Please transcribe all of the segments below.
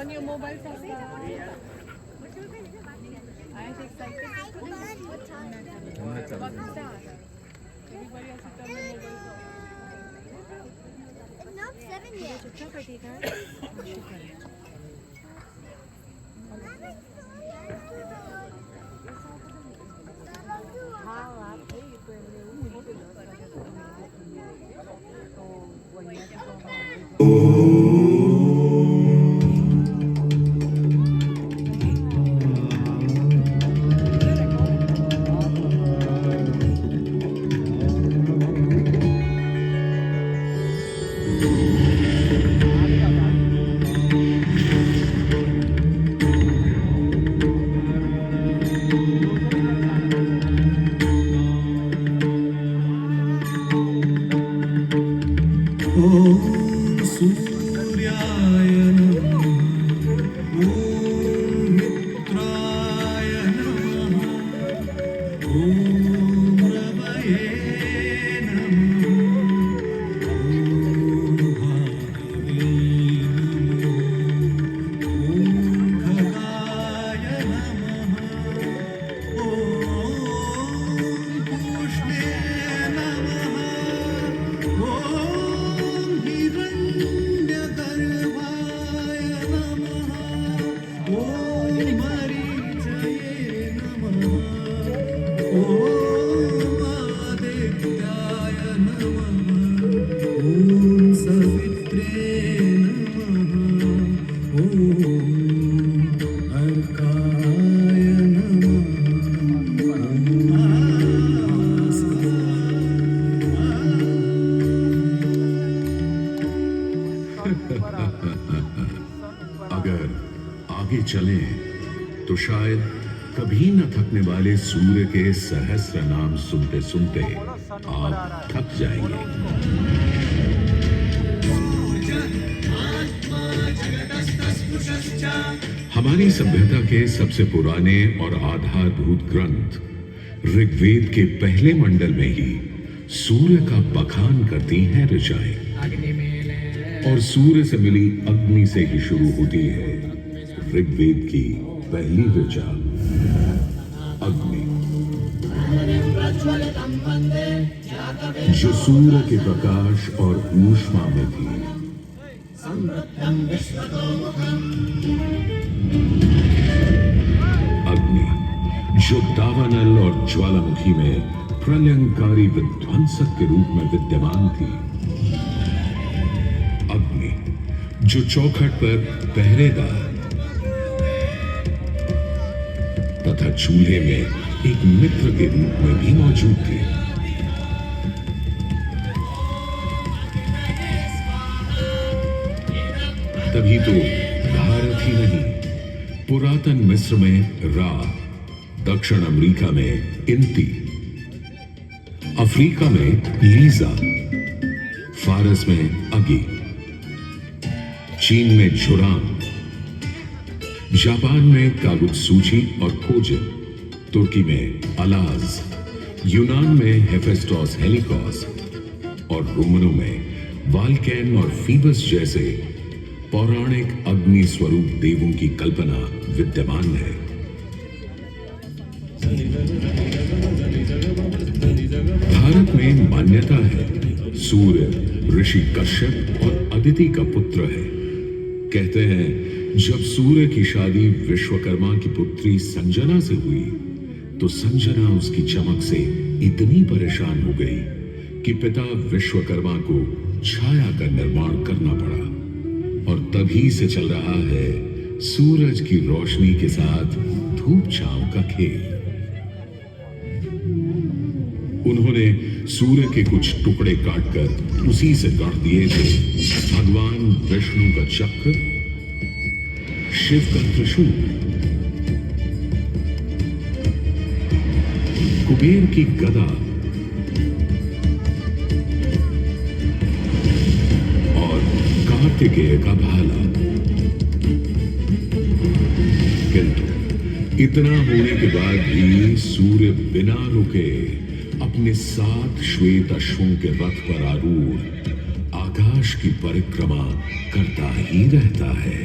on your mobile phone. I'm excited. About to start. Everybody has to turn their mobile phone. It's not 7 yet. अगर आगे चलें तो शायद कभी न थकने वाले सूर्य के सहस्र नाम सुनते सुनते आप थक जाएंगे। हमारी सभ्यता के सबसे पुराने और आधारभूत ग्रंथ ऋग्वेद के पहले मंडल में ही सूर्य का बखान करती हैं ऋचाएं, और सूर्य से मिली अग्नि से ही शुरू होती है ऋग्वेद की पहली ऋचा अग्नि, जो सूर्य के प्रकाश और ऊष्मा में थी। अग्नि जो दावानल और ज्वालामुखी में प्रलयंकारी विध्वंसक के रूप में विद्यमान थी। अग्नि जो चौखट पर पहरेदार तथा चूल्हे में एक मित्र के रूप में भी मौजूद थी। तभी तो भारत ही नहीं, पुरातन मिस्र में रा, दक्षिण अमेरिका में इंती, अफ्रीका में लीजा, फारस में अगी, चीन में झुराम, जापान में कागुत्सूची और खोजिन, तुर्की में अलाज, यूनान में हेफेस्टोस हेलिकोस और रोमनों में वाल्केन और फीबस जैसे पौराणिक अग्नि स्वरूप देवों की कल्पना विद्यमान है। भारत में मान्यता है सूर्य ऋषि कश्यप और अदिति का पुत्र है। कहते हैं जब सूर्य की शादी विश्वकर्मा की पुत्री संजना से हुई तो संजना उसकी चमक से इतनी परेशान हो गई कि पिता विश्वकर्मा को छाया का निर्माण करना पड़ा, और तभी से चल रहा है सूरज की रोशनी के साथ धूप छांव का खेल। उन्होंने सूर्य के कुछ टुकड़े काटकर उसी से गाड़ दिए थे भगवान विष्णु का चक्र, शिव का त्रिशूल, कुबेर की गदा और कार्तिकेय का भाला। किंतु इतना होने के बाद भी सूर्य बिना रुके अपने 7 श्वेत अश्वों के रथ पर आरूढ़ आकाश की परिक्रमा करता ही रहता है,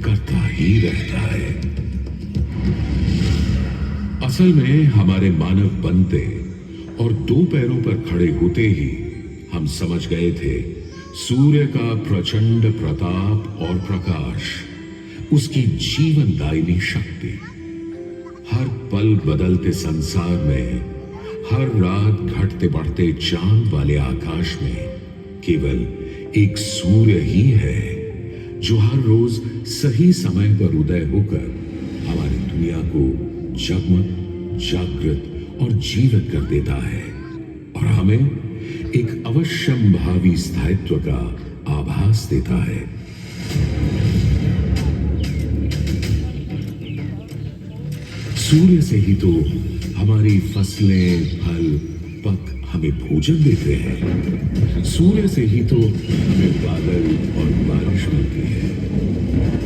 करता ही रहता है। असल में हमारे मानव बनते और दो पैरों पर खड़े होते ही हम समझ गए थे सूर्य का प्रचंड प्रताप और प्रकाश, उसकी जीवनदायिनी शक्ति हर पल बदलते संसार में, हर रात घटते बढ़ते चांद वाले आकाश में केवल एक सूर्य ही है जो हर रोज सही समय पर उदय होकर हमारी दुनिया को जगमग, जागृत और जीवित कर देता है और हमें एक अवश्यम भावी स्थायित्व का आभास देता है। सूर्य से ही तो हमारी फसलें, फल, पक हमें भोजन देते हैं। सूर्य से ही तो हमें बादल और बारिश मिलती है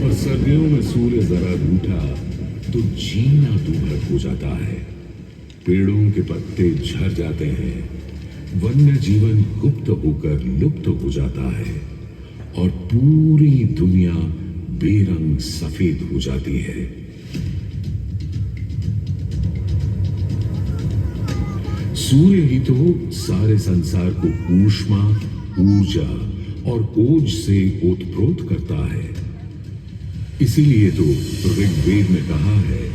और सर्दियों में सूर्य जरा रूठा तो जीना दूभर हो जाता है। पेड़ों के पत्ते झड़ जाते हैं, वन्य जीवन गुप्त होकर लुप्त हो जाता है और पूरी दुनिया बेरंग सफेद हो जाती है। सूर्य ही तो सारे संसार को ऊष्मा, ऊर्जा और ओज से ओतप्रोत करता है। इसीलिए तो ऋग्वेद में कहा है,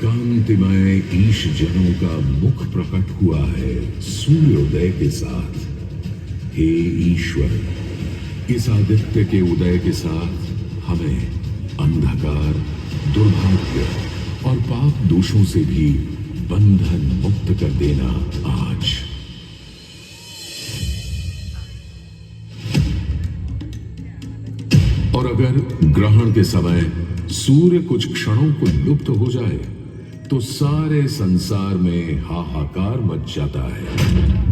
कांतिमय ईश जनों का मुख प्रकट हुआ है सूर्योदय के साथ। हे ईश्वर, इस आदित्य के उदय के साथ हमें अंधकार, दुर्भाग्य और पाप दोषों से भी बंधन मुक्त कर देना आज। और अगर ग्रहण के समय सूर्य कुछ क्षणों को लुप्त हो जाए तो सारे संसार में हाहाकार मच जाता है।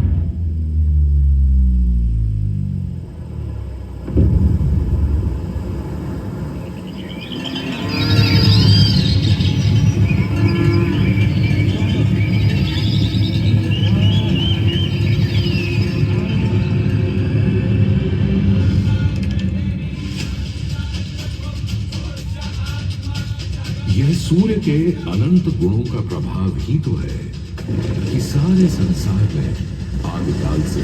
यह सूर्य के अनंत गुणों का प्रभाव ही तो है कि सारे संसार में आदिकाल से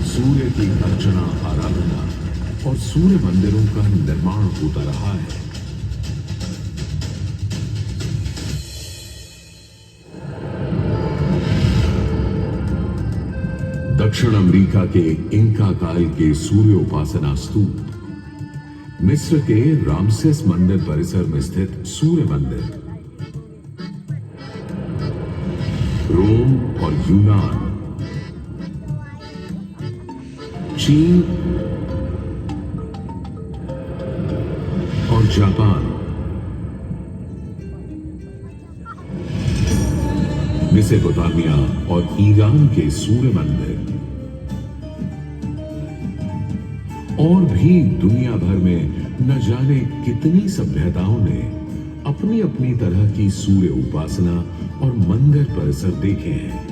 सूर्य की अर्चना, आराधना और सूर्य मंदिरों का निर्माण होता रहा है। दक्षिण अमेरिका के इंका काल के सूर्य उपासना स्तूप, मिस्र के रामसेस मंदिर परिसर में स्थित सूर्य मंदिर, रोम और यूनान, चीन और जापान, मेसोपोटामिया और ईरान के सूर्य मंदिर और भी दुनिया भर में न जाने कितनी सभ्यताओं ने अपनी अपनी तरह की सूर्य उपासना और मंदिर परिसर देखे हैं।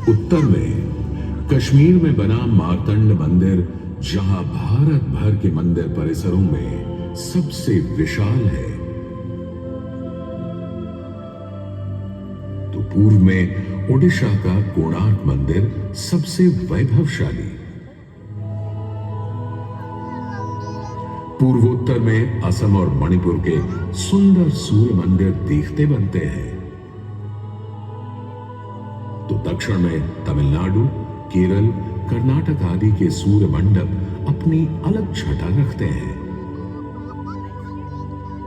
उत्तर में कश्मीर में बना मार्तंड मंदिर, जहां भारत भर के मंदिर परिसरों में सबसे विशाल है, तो पूर्व में ओडिशा का कोणार्क मंदिर सबसे वैभवशाली, पूर्वोत्तर में असम और मणिपुर के सुंदर सूर्य मंदिर देखते बनते हैं, तो दक्षिण में तमिलनाडु, केरल, कर्नाटक आदि के सूर्य मंडप अपनी अलग छटा रखते हैं।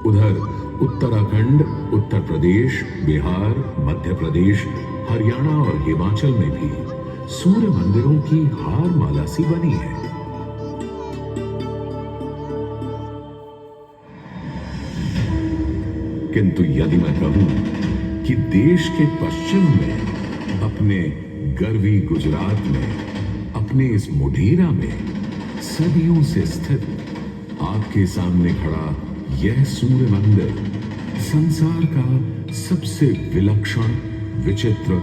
उधर उत्तराखंड, उत्तर प्रदेश, बिहार, मध्य प्रदेश, हरियाणा और हिमाचल में भी सूर्य मंदिरों की हार माला सी बनी है। किंतु यदि मैं कहूं कि देश के पश्चिम में, अपने गर्वी गुजरात में, अपने इस मोढेरा में सदियों से स्थित आपके सामने खड़ा यह सूर्य मंदिर संसार का सबसे विलक्षण, विचित्र,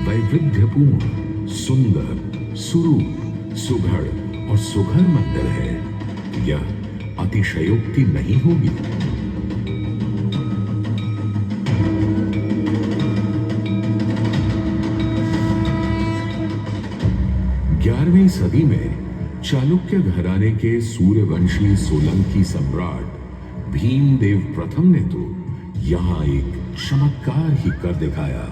वैविध्यपूर्ण सुंदर, सुरूप, सुघड़ और सुघर मंदिर है, यह अतिशयोक्ति नहीं होगी। 11वीं सदी में चालुक्य घराने के सूर्यवंशी सोलंकी सम्राट भीमदेव प्रथम ने तो यहां एक चमत्कार ही कर दिखाया।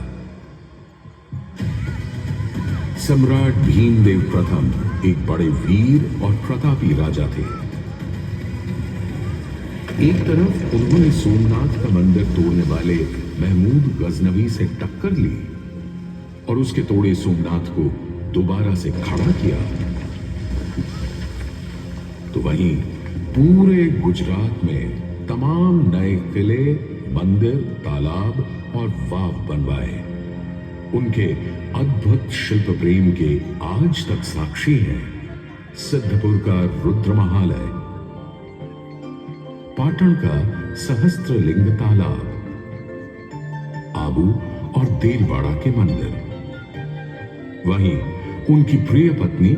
सम्राट भीमदेव प्रथम एक बड़े वीर और प्रतापी राजा थे। एक तरफ उन्होंने सोमनाथ का मंदिर तोड़ने वाले महमूद गजनवी से टक्कर ली और उसके तोड़े सोमनाथ को दोबारा से खड़ा किया, तो वहीं पूरे गुजरात में तमाम नए किले, मंदिर, तालाब और वाव बनवाए। उनके अद्भुत शिल्प प्रेम के आज तक साक्षी हैं सिद्धपुर का रुद्रमहालय, पाटन का सहस्त्रलिंग तालाब, आबू और देलवाड़ा के मंदिर। वहीं उनकी प्रिय पत्नी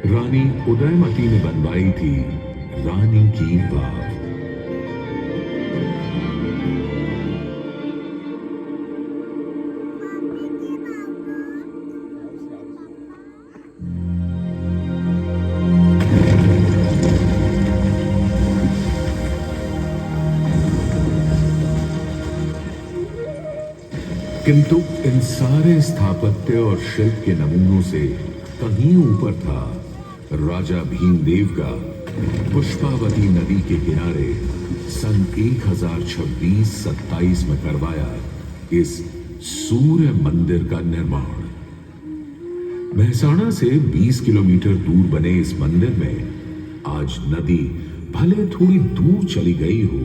रानी उदयमती ने बनवाई थी रानी की वाव। किंतु इन सारे स्थापत्य और शिल्प के नमूनों से कहीं ऊपर था राजा भीमदेव का पुष्पावती नदी के किनारे सन 1026-27 में करवाया इस सूर्य मंदिर का निर्माण। महसाणा से 20 किलोमीटर दूर बने इस मंदिर में आज नदी भले थोड़ी दूर चली गई हो,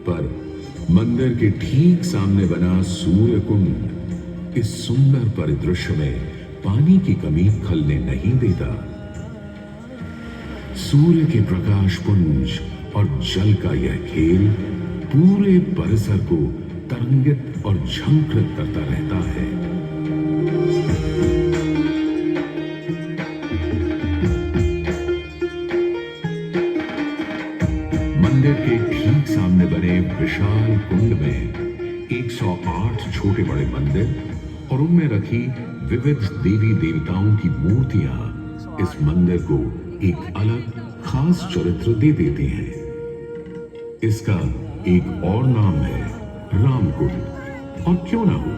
पर मंदिर के ठीक सामने बना सूर्य कुंड इस सुंदर परिदृश्य में पानी की कमी खलने नहीं देता। सूर्य के प्रकाश पुंज और जल का यह खेल पूरे परिसर को तरंगित और झंकृत करता रहता है। मंदिर के ठीक सामने बने विशाल कुंड में 108 छोटे बड़े मंदिर और उनमें रखी विविध देवी देवताओं की मूर्तियां इस मंदिर को एक अलग खास चरित्र दे देते हैं। इसका एक और नाम है रामकुंड, और क्यों ना हो,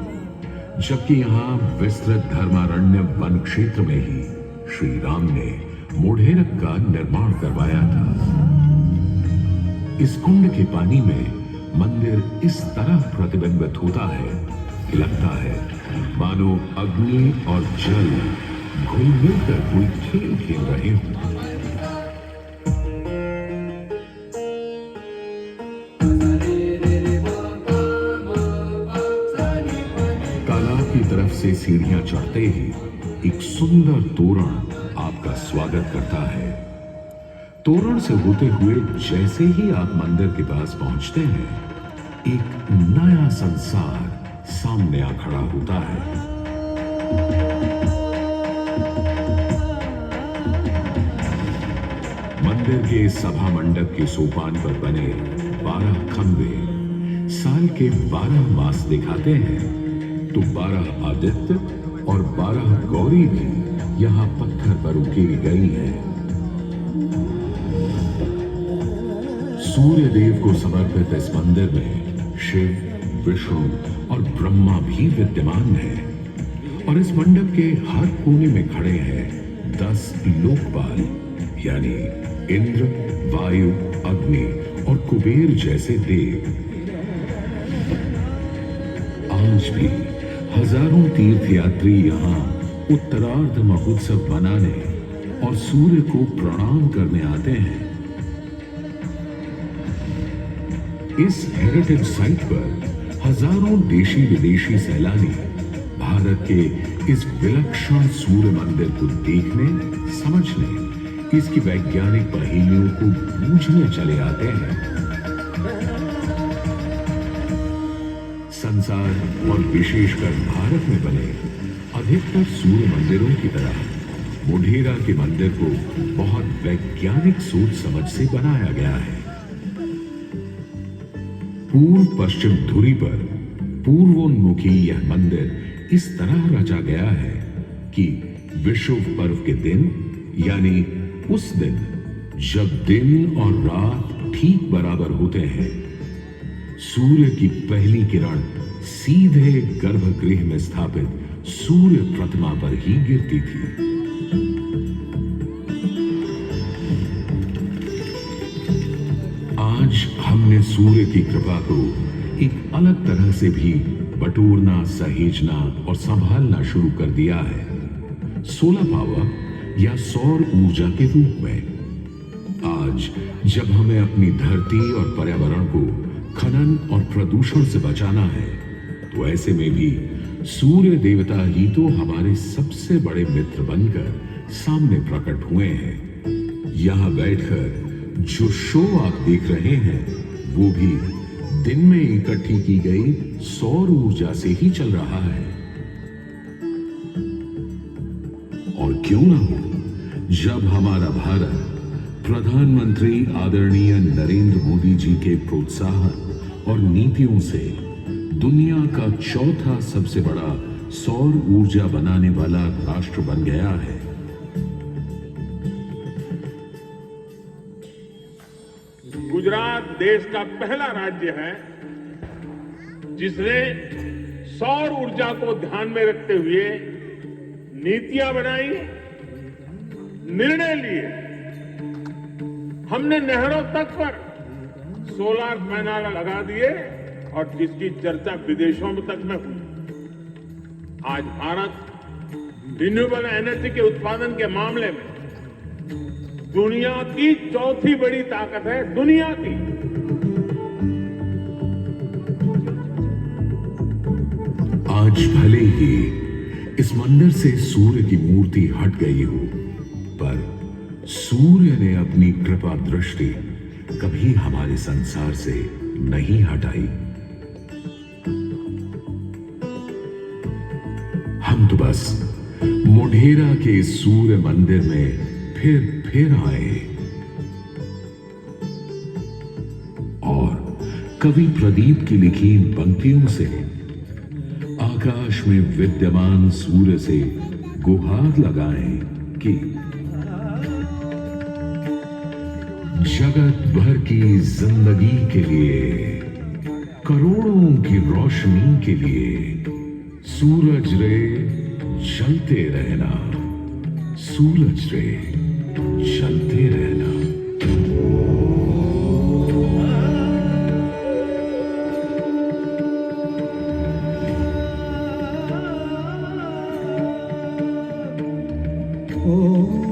जबकि यहां विस्तृत धर्मारण्य वन क्षेत्र में ही श्री राम ने मोढेरक का निर्माण करवाया था। इस कुंड के पानी में मंदिर इस तरह प्रतिबिंबित होता है कि लगता है मानो अग्नि और जल घुल मिलकर कोई खेल खेल रहे हों। तालाब की तरफ से सीढ़ियां चढ़ते ही एक सुंदर तोरण आपका स्वागत करता है। तोरण से होते हुए जैसे ही आप मंदिर के पास पहुंचते हैं, एक नया संसार सामने आ खड़ा होता है। मंदिर के सभा मंडप के सोपान पर बने 12 खंबे साल के 12 मास दिखाते हैं, तो 12 आदित्य और 12 गौरी भी यहाँ पत्थर पर उकेरी गई हैं। सूर्य देव को समर्पित इस मंदिर में शिव, विष्णु और ब्रह्मा भी विद्यमान है, और इस मंडप के हर कोने में खड़े हैं 10 लोकपाल, यानी इंद्र, वायु, अग्नि और कुबेर जैसे देव। आज भी हजारों तीर्थयात्री यहाँ उत्तरार्ध महोत्सव मनाने और सूर्य को प्रणाम करने आते हैं। इस हेरिटेज साइट पर हजारों देशी विदेशी सैलानी भारत के इस विलक्षण सूर्य मंदिर को देखने, समझने, इसकी वैज्ञानिक पहेलियों को बूझने चले आते हैं। संसार और विशेषकर भारत में बने अधिकतर सूर्य मंदिरों की तरह मोढेरा के मंदिर को बहुत वैज्ञानिक सोच समझ से बनाया गया है। पूर्व पश्चिम धुरी पर पूर्वोन्मुखी यह मंदिर इस तरह रचा गया है कि विषुव पर्व के दिन, यानी उस दिन जब दिन और रात ठीक बराबर होते हैं, सूर्य की पहली किरण सीधे गर्भगृह में स्थापित सूर्य प्रतिमा पर ही गिरती थी। आज हमने सूर्य की कृपा को एक अलग तरह से भी बटोरना, सहेजना और संभालना शुरू कर दिया है, सोलर पावर या सौर ऊर्जा के रूप में। आज जब हमें अपनी धरती और पर्यावरण को खनन और प्रदूषण से बचाना है, तो ऐसे में भी सूर्य देवता ही तो हमारे सबसे बड़े मित्र बनकर सामने प्रकट हुए हैं। यहां बैठकर जो शो आप देख रहे हैं, वो भी दिन में इकट्ठी की गई सौर ऊर्जा से ही चल रहा है। और क्यों ना हो, जब हमारा भारत प्रधानमंत्री आदरणीय नरेंद्र मोदी जी के प्रोत्साहन और नीतियों से दुनिया का चौथा सबसे बड़ा सौर ऊर्जा बनाने वाला राष्ट्र बन गया है। गुजरात देश का पहला राज्य है जिसने सौर ऊर्जा को ध्यान में रखते हुए नीतियां बनाई, निर्णय लिए। हमने नहरों तक पर सोलर पैनल लगा दिए और जिसकी चर्चा विदेशों तक में हुई। आज भारत रिन्यूएबल एनर्जी के उत्पादन के मामले में दुनिया की चौथी बड़ी ताकत है, दुनिया की। आज भले ही इस मंदिर से सूर्य की मूर्ति हट गई हो, पर सूर्य ने अपनी कृपा दृष्टि कभी हमारे संसार से नहीं हटाई। हम तो बस मोढेरा के सूर्य मंदिर में फिर आए और कवि प्रदीप की लिखी इन पंक्तियों से आकाश में विद्यमान सूर्य से गुहार लगाएं कि जगत भर की जिंदगी के लिए, करोड़ों की रोशनी के लिए सूरज रे जलते रहना, सूरज रे जलते रहना। Oh